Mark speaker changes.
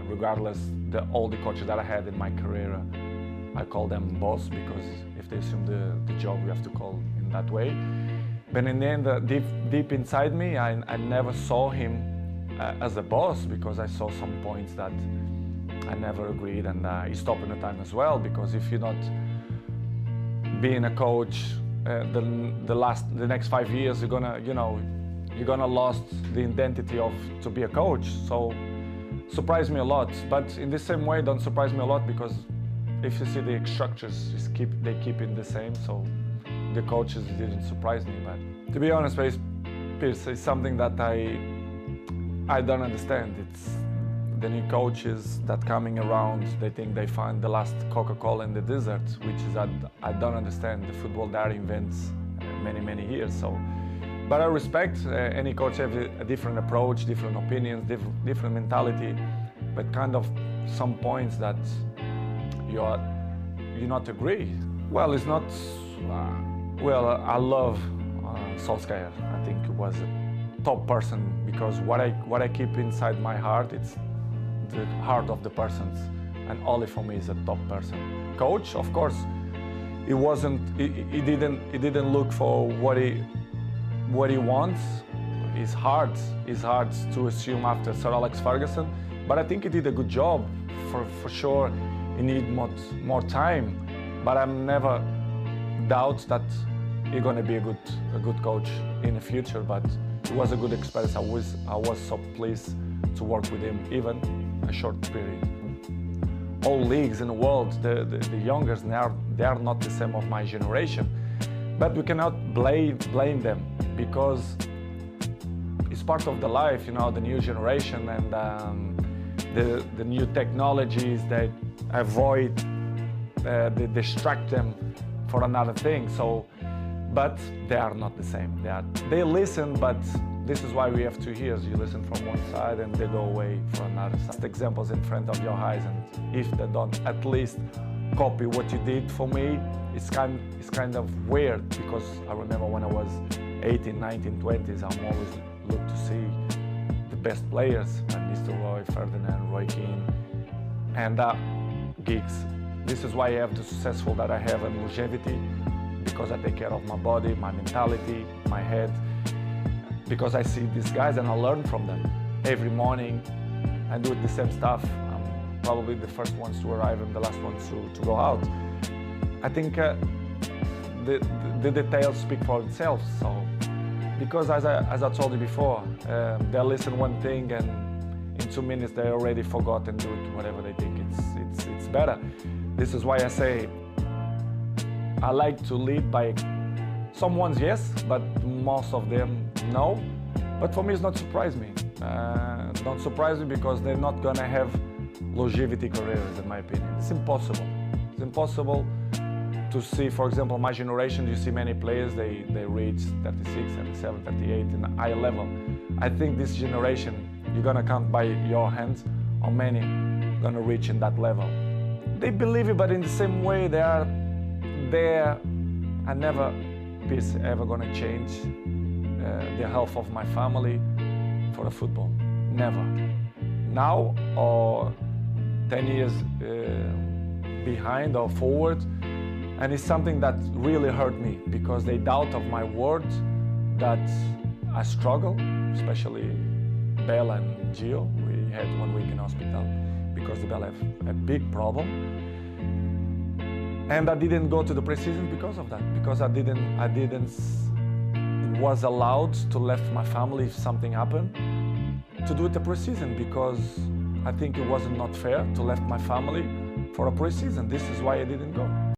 Speaker 1: regardless, all the coaches that I had in my career, I call them boss, because if they assume the job, we have to call in that way. But in the end, deep inside me, I never saw him as a boss, because I saw some points that I never agreed, and he stopped in the time as well, because if you're not being a coach the next 5 years, you're gonna lost the identity of to be a coach. So surprised me a lot, but in the same way, don't surprise me a lot, because if you see the structures, they keep it the same. So the coaches didn't surprise me. But to be honest, Pierce, it's something that I don't understand. It's the new coaches that coming around, they think they find the last Coca-Cola in the desert, which is I don't understand. The football that invents many years. So, but I respect any coach have a different approach, different opinions, different mentality, but kind of some points that you not agree. Well, it's not. Well, I love Solskjaer. I think he was a top person, because what I keep inside my heart, it's the heart of the persons, and Ole for me is a top person. Coach, of course, he wasn't. He didn't look for what he wants. It's hard to assume after Sir Alex Ferguson, but I think he did a good job. For sure, he need more time, but I'm never doubt that he's gonna be a good coach in the future. But it was a good experience. I was so pleased to work with him, even a short period. All leagues in the world, the youngers now, they are not the same of my generation, but we cannot blame them, because it's part of the life, the new generation, and the new technologies that avoid, they distract them for another thing. So, but they are not the same. They listen, but this is why we have 2 years. You listen from one side and they go away for another side. Examples in front of your eyes, and if they don't at least copy what you did for me, it's kind of weird, because I remember when I was 18, 19, 20s, I'm always look to see the best players, like Mr. Roy, Ferdinand, Roy Keane, and Giggs. This is why I have the successful that I have and longevity, because I take care of my body, my mentality, my head, because I see these guys and I learn from them. Every morning I do the same stuff. I'm probably the first ones to arrive and the last ones to go out. I think the details speak for themselves. So, because as I told you before, they listen one thing and in 2 minutes they already forgot and do it whatever they think it's better. This is why I say I like to lead by someone's yes, but most of them no. But for me, it's not surprise me. Don't surprise me, because they're not gonna have longevity careers, in my opinion. It's impossible. It's impossible to see, for example, my generation, you see many players, they reach 36, 37, 38 in a high level. I think this generation, you're gonna count by your hands how many gonna reach in that level. They believe it, but in the same way, they are there. I never ever gonna change the health of my family for the football. Never. Now or 10 years behind or forward, and it's something that really hurt me, because they doubt of my word, that I struggle, especially Bell and Gio. We had 1 week in hospital because the Bell have a big problem. And I didn't go to the preseason because of that, because I didn't was allowed to left my family if something happened to do it the preseason, because I think it wasn't not fair to left my family for a preseason. This is why I didn't go.